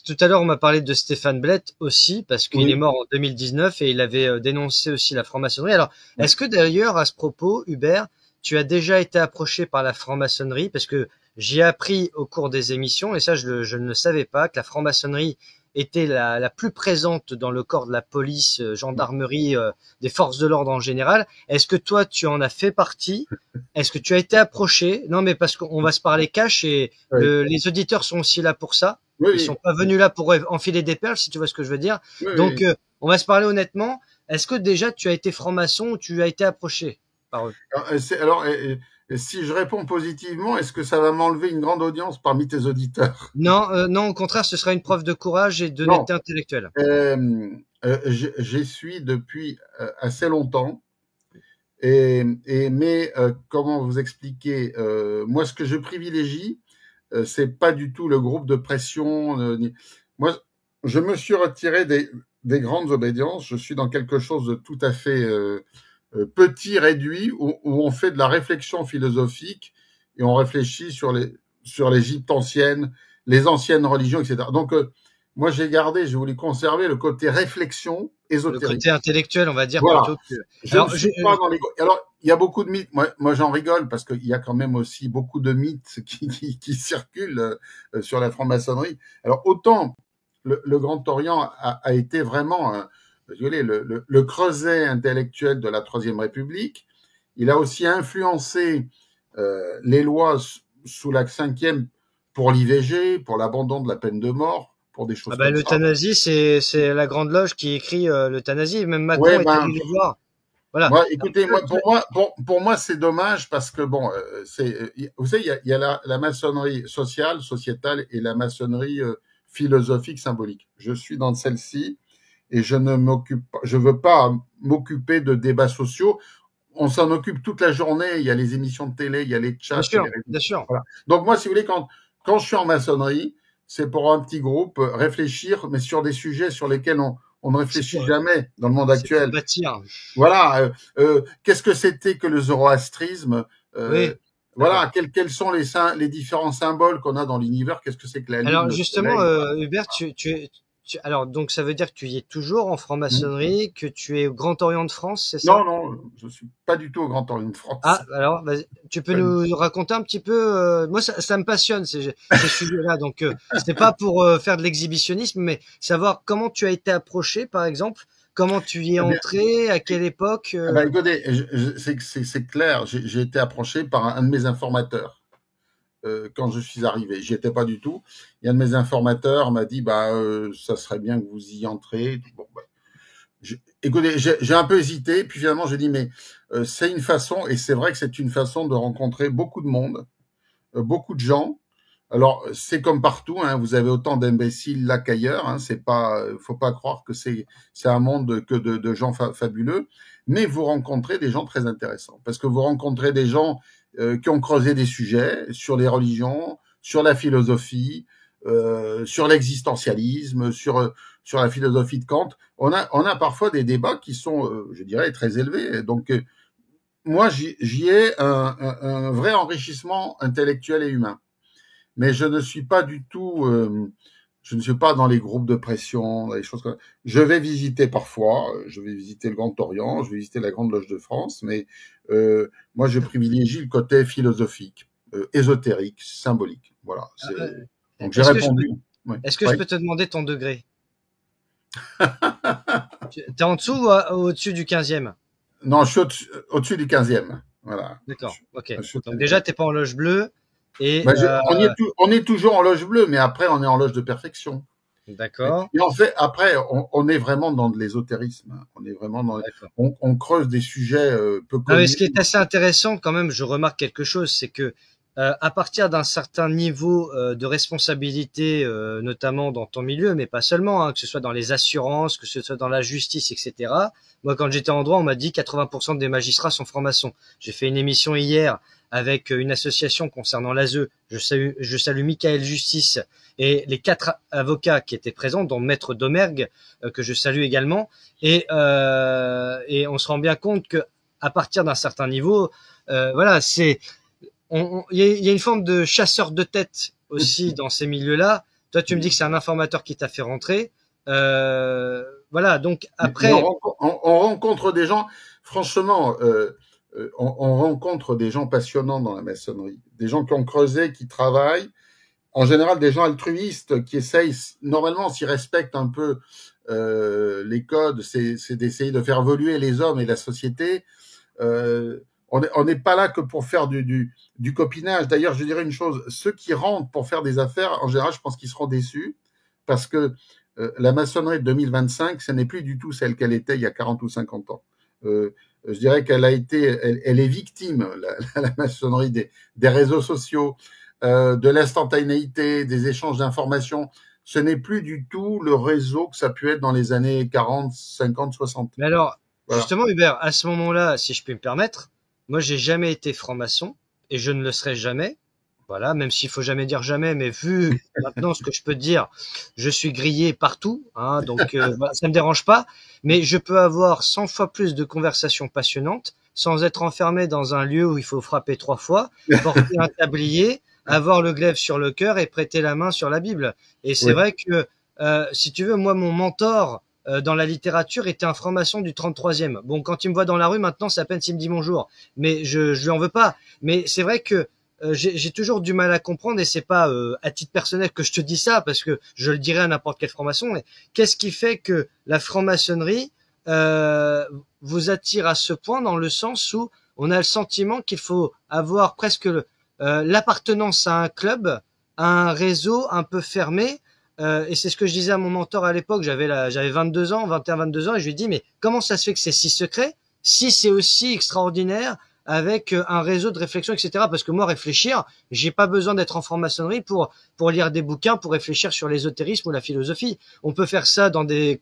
tout à l'heure, on m'a parlé de Stéphane Blett aussi, parce qu'il est Oui. mort en 2019 et il avait dénoncé aussi la franc-maçonnerie. Alors, Oui. est-ce que d'ailleurs, à ce propos, Hubert, tu as déjà été approché par la franc-maçonnerie? Parce que j'ai appris au cours des émissions, et ça, je ne le savais pas, que la franc-maçonnerie était la plus présente dans le corps de la police, gendarmerie, des forces de l'ordre en général. Est-ce que toi, tu en as fait partie? Est-ce que tu as été approché? Non, mais parce qu'on va se parler cash et Oui. les auditeurs sont aussi là pour ça. Oui, Ils oui, sont pas venus là pour enfiler des perles, si tu vois ce que je veux dire. oui, Donc, oui. on va se parler honnêtement. Est-ce que déjà tu as été franc-maçon ou tu as été approché par eux? Si je réponds positivement, est-ce que ça va m'enlever une grande audience parmi tes auditeurs? Non, non, au contraire, ce sera une preuve de courage et Non. d'honnêteté intellectuelle. J'y suis depuis assez longtemps. Mais comment vous expliquer, moi, ce que je privilégie, c'est pas du tout le groupe de pression. Moi, je me suis retiré des grandes obédiences. Je suis dans quelque chose de tout à fait petit, réduit, où on fait de la réflexion philosophique et on réfléchit sur l'Égypte ancienne, les anciennes religions, etc. Donc, moi, j'ai voulu conserver le côté réflexion Le ésotérique. côté intellectuel, on va dire, Voilà. plutôt que. Je ne Alors, suis pas dans les. Alors, il y a beaucoup de mythes. Moi j'en rigole parce qu'il y a quand même aussi beaucoup de mythes qui circulent sur la franc-maçonnerie. Alors, autant le Grand Orient a été vraiment le creuset intellectuel de la Troisième République. Il a aussi influencé les lois sous la Cinquième pour l'IVG, pour l'abandon de la peine de mort, pour des ah choses bah, comme ça. l'euthanasie, c'est la Grande Loge qui écrit l'euthanasie. Même Macron Ouais, est allé les voir. Voilà. moi, écoutez, pour moi, c'est dommage parce que bon, vous savez, il y a la maçonnerie sociale, sociétale et la maçonnerie philosophique, symbolique. Je suis dans celle-ci et je veux pas m'occuper de débats sociaux. On s'en occupe toute la journée. Il y a les émissions de télé, il y a les Bien chats, il y a les sûr, réseaux. bien sûr. Voilà. Donc moi, si vous voulez, quand je suis en maçonnerie, c'est pour un petit groupe réfléchir, mais sur des sujets sur lesquels on ne C'est réfléchit pour, jamais dans le monde c'est pour actuel. bâtir. Voilà. Qu'est-ce que c'était que le zoroastrisme? Oui, Voilà. d'accord. Quels sont les différents symboles qu'on a dans l'univers? Qu'est-ce que c'est que la lune, Alors le justement, soleil? Hubert, alors donc ça veut dire que tu y es toujours en Hmm. franc-maçonnerie, que tu es au Grand Orient de France, c'est Non, ça? non, je suis pas du tout au Grand Orient de France. Ah, alors vas-y, tu peux Pas du tout. nous raconter un petit peu. Moi, ça me passionne ces sujets-là. Donc c'est pas pour faire de l'exhibitionnisme, mais savoir comment tu as été approché, par exemple, comment tu y es Eh bien, entré, à quelle époque. écoutez, c'est clair. J'ai été approché par un de mes informateurs quand je suis arrivé. J'y étais pas du tout. Et un de mes informateurs m'a dit, ça serait bien que vous y entrez. Bon, écoutez, j'ai un peu hésité, puis finalement j'ai dit, mais c'est une façon, et c'est vrai que c'est une façon de rencontrer beaucoup de monde, beaucoup de gens. Alors c'est comme partout, hein, vous avez autant d'imbéciles là qu'ailleurs. Hein, c'est pas, faut pas croire que c'est un monde que de gens fabuleux, mais vous rencontrez des gens très intéressants parce que vous rencontrez des gens qui ont creusé des sujets sur les religions, sur la philosophie, sur l'existentialisme, sur la philosophie de Kant. On a parfois des débats qui sont, je dirais, très élevés. Donc moi, j'y ai un vrai enrichissement intellectuel et humain. Mais je ne suis pas du tout, je ne suis pas dans les groupes de pression, dans les choses comme ça. Je vais visiter parfois, je vais visiter le Grand Orient, je vais visiter la Grande Loge de France, mais moi, je privilégie le côté philosophique, ésotérique, symbolique. Voilà. Euh, Donc j'ai est-ce que je peux, répondu. Ouais. est-ce que je Ouais. peux te demander ton degré? T'es en dessous ou au-dessus du 15e? Non, je suis au-dessus du 15e. Voilà. D'accord, ok. Je suis au-dessus Donc du déjà, 15e. t'es pas en loge bleue et On est toujours en loge bleue, mais après, on est en loge de perfection. d'accord, Et en fait, après, on est vraiment dans de l'ésotérisme. Hein. On est vraiment d'accord. on creuse des sujets peu Non, mais connus. ce qui est assez intéressant quand même, je remarque quelque chose, c'est que à partir d'un certain niveau de responsabilité, notamment dans ton milieu, mais pas seulement, hein, que ce soit dans les assurances, que ce soit dans la justice, etc. Moi, quand j'étais en droit, on m'a dit 80% des magistrats sont francs-maçons. J'ai fait une émission hier avec une association concernant l'ASE. Je salue Michael Justice et les 4 avocats qui étaient présents, dont Maître Domergue, que je salue également. Et on se rend bien compte que à partir d'un certain niveau, voilà, il y a une forme de chasseur de tête aussi dans ces milieux-là, Toi, tu me dis que c'est un informateur qui t'a fait rentrer. Voilà. Donc après, on rencontre des gens. Franchement, on rencontre des gens passionnants dans la maçonnerie, des gens qui ont creusé, qui travaillent. En général, des gens altruistes qui essayent. Normalement, s'ils respectent un peu les codes, c'est d'essayer de faire évoluer les hommes et la société. On n'est pas là que pour faire du copinage. D'ailleurs, je dirais une chose, ceux qui rentrent pour faire des affaires, en général, je pense qu'ils seront déçus parce que la maçonnerie de 2025, ce n'est plus du tout celle qu'elle était il y a 40 ou 50 ans. Je dirais qu'elle a été, elle est victime, la maçonnerie des réseaux sociaux, de l'instantanéité, des échanges d'informations. Ce n'est plus du tout le réseau que ça a pu être dans les années 40, 50, 60. mais alors, Voilà. justement, Hubert, à ce moment-là, si je puis me permettre, moi, j'ai jamais été franc-maçon et je ne le serai jamais. Voilà, même s'il faut jamais dire jamais, mais vu maintenant ce que je peux te dire, je suis grillé partout, hein, donc voilà, ça me dérange pas. Mais je peux avoir 100 fois plus de conversations passionnantes sans être enfermé dans un lieu où il faut frapper 3 fois, porter un tablier, avoir le glaive sur le cœur et prêter la main sur la Bible. Et c'est Oui. vrai que, si tu veux, moi, mon mentor dans la littérature était un franc-maçon du 33e. Bon, quand il me voit dans la rue, maintenant, c'est à peine s'il me dit bonjour. Mais je lui en veux pas. Mais c'est vrai que j'ai toujours du mal à comprendre, et c'est pas à titre personnel que je te dis ça, parce que je le dirais à n'importe quel franc-maçon, mais qu'est-ce qui fait que la franc-maçonnerie vous attire à ce point, dans le sens où on a le sentiment qu'il faut avoir presque l'appartenance à un club, à un réseau un peu fermé, et c'est ce que je disais à mon mentor à l'époque, j'avais 22 ans, 21, 22 ans, et je lui dis, mais comment ça se fait que c'est si secret, si c'est aussi extraordinaire, avec un réseau de réflexion, etc. Parce que moi, réfléchir, j'ai pas besoin d'être en franc-maçonnerie pour lire des bouquins, pour réfléchir sur l'ésotérisme ou la philosophie. On peut faire ça dans des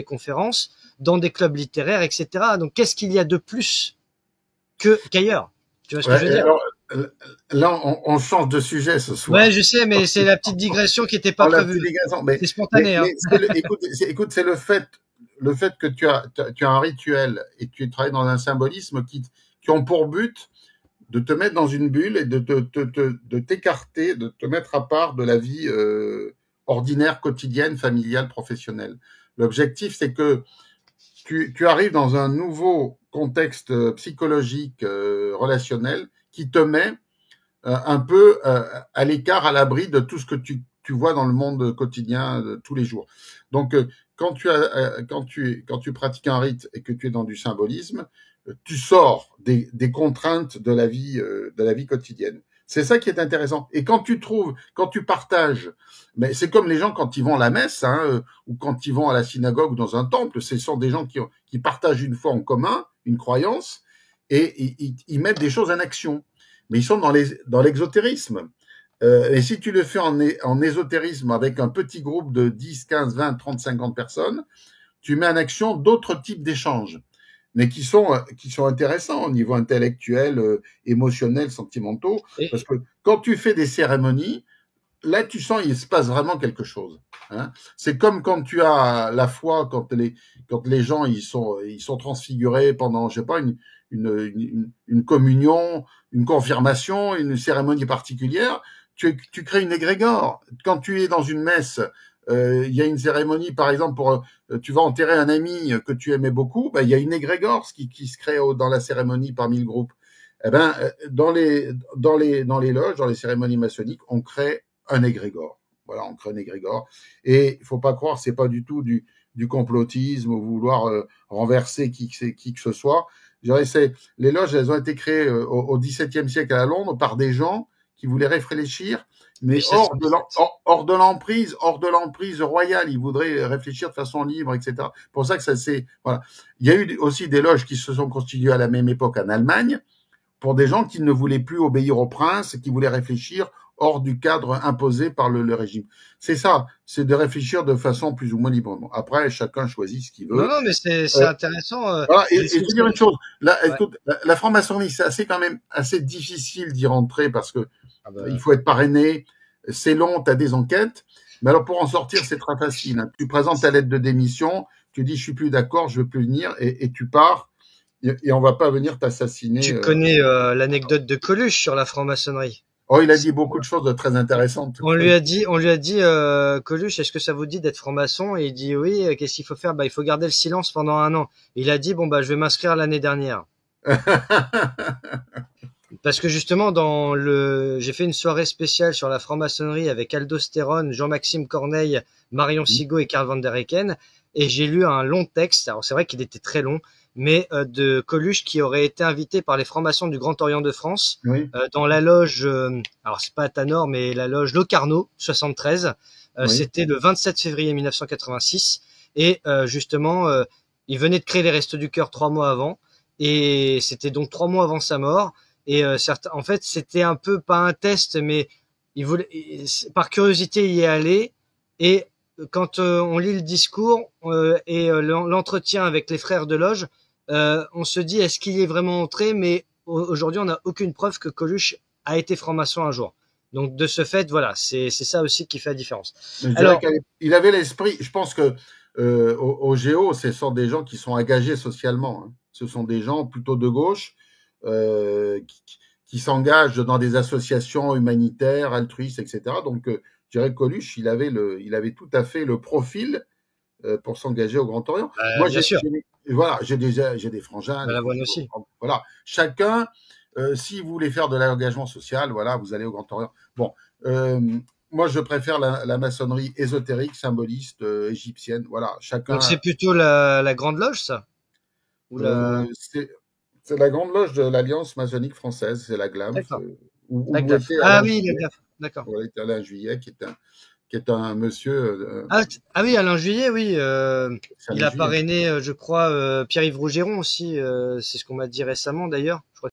conférences, dans des clubs littéraires, etc. Donc, qu'est-ce qu'il y a de plus qu'ailleurs? Tu vois ce que je veux dire? Alors, là, on change de sujet ce soir. Ouais, je sais, mais c'est la petite digression qui n'était pas prévue. C'est spontané, hein. Écoute, c'est le fait que tu as un rituel et que tu travailles dans un symbolisme qui ont pour but de te mettre dans une bulle et de t'écarter, de te mettre à part de la vie ordinaire, quotidienne, familiale, professionnelle. L'objectif, c'est que tu arrives dans un nouveau contexte psychologique, relationnel, qui te met un peu à l'écart, à l'abri de tout ce que tu vois dans le monde quotidien de tous les jours. Donc, quand tu pratiques un rite et que tu es dans du symbolisme, tu sors des contraintes de la vie quotidienne. C'est ça qui est intéressant. Et quand tu partages, mais c'est comme les gens quand ils vont à la messe, hein, ou quand ils vont à la synagogue ou dans un temple, ce sont des gens qui partagent une foi en commun, une croyance, et ils mettent des choses en action. Mais ils sont dans l'exotérisme. Et si tu le fais en ésotérisme avec un petit groupe de 10, 15, 20, 30, 50 personnes, tu mets en action d'autres types d'échanges, mais qui sont intéressants au niveau intellectuel, émotionnel, sentimentaux, parce que quand tu fais des cérémonies, là tu sens il se passe vraiment quelque chose. Hein. C'est comme quand tu as la foi, quand les gens ils sont transfigurés pendant, je sais pas, une communion, une confirmation, une cérémonie particulière, tu crées une égrégore. Quand tu es dans une messe, il y a une cérémonie, par exemple, tu vas enterrer un ami que tu aimais beaucoup, il y a une égrégore qui se crée dans la cérémonie parmi le groupe. Eh ben, dans les loges, dans les cérémonies maçonniques, on crée un égrégore. Voilà, on crée un égrégore. Et il faut pas croire, c'est pas du tout du complotisme ou vouloir renverser qui que ce soit. Je dirais, les loges, elles ont été créées au XVIIe siècle à Londres par des gens qui voulaient réfléchir, mais hors de l'emprise royale. Ils voudraient réfléchir de façon libre, etc. Pour ça que voilà. Il y a eu aussi des loges qui se sont constituées à la même époque en Allemagne pour des gens qui ne voulaient plus obéir au prince, qui voulaient réfléchir hors du cadre imposé par le régime. C'est ça, c'est de réfléchir de façon plus ou moins libre. Après, chacun choisit ce qu'il veut. Non, mais c'est intéressant. Voilà, et je veux dire une chose, là, écoute, la franc-maçonnerie, c'est quand même assez difficile d'y rentrer parce que il faut être parrainé, c'est long, tu as des enquêtes, mais alors pour en sortir, c'est très facile. Hein. Tu présentes ta lettre de démission, tu dis je suis plus d'accord, je veux plus venir, et tu pars, et on va pas venir t'assassiner. Tu connais l'anecdote de Coluche sur la franc-maçonnerie? Oh, il a dit beaucoup de choses de très intéressantes. On lui a dit, Coluche, est-ce que ça vous dit d'être franc-maçon? Et il dit oui. Qu'est-ce qu'il faut faire? Bah, il faut garder le silence pendant 1 an. Il a dit bon bah je vais m'inscrire l'année dernière. Parce que justement, j'ai fait une soirée spéciale sur la franc-maçonnerie avec Aldo Stéron, Jean-Maxime Corneille, Marion Sigaud et Karl van der Hecken. Et j'ai lu un long texte. Alors c'est vrai qu'il était très long, mais de Coluche qui aurait été invité par les francs-maçons du Grand Orient de France Oui, dans la loge. Alors c'est pas à Tanor, mais la loge Locarno 73. oui. C'était le 27 février 1986. Et justement, il venait de créer les Restos du Cœur 3 mois avant. Et c'était donc 3 mois avant sa mort. Et en fait, c'était un peu pas un test, mais par curiosité, y est allé. Et quand on lit le discours et l'entretien avec les frères de loge, on se dit est-ce qu'il y est vraiment entré? Mais aujourd'hui, on n'a aucune preuve que Coluche a été franc-maçon un jour. Donc de ce fait, voilà, c'est ça aussi qui fait la différence. Je dirais Alors, qu'il avait l'esprit. Je pense que au Géo, ce sont des gens qui sont engagés socialement. Hein. Ce sont des gens plutôt de gauche qui s'engagent dans des associations humanitaires, altruistes, etc. Donc, je dirais que Coluche, il avait tout à fait le profil pour s'engager au Grand Orient. Moi, bien sûr, voilà, j'ai des frangins, des Balavoine frangins, aussi. voilà. Chacun, si vous voulez faire de l'engagement social, voilà, vous allez au Grand Orient. Bon, moi, je préfère la maçonnerie ésotérique, symboliste, égyptienne. Voilà, chacun. Donc c'est plutôt la Grande Loge, ça? Ou la... C'est la grande loge de l'Alliance maçonnique française, c'est la GLAMF, D'accord, la où GLAF. était Ah Alain oui, la Juillet. GLAF. D'accord. Où était Alain Juillet, qui est un monsieur. Ah oui, Alain Juillet, oui. C'est Il Alain a Juillet. parrainé, je crois, Pierre-Yves Rougeron aussi. C'est ce qu'on m'a dit récemment, d'ailleurs. Je crois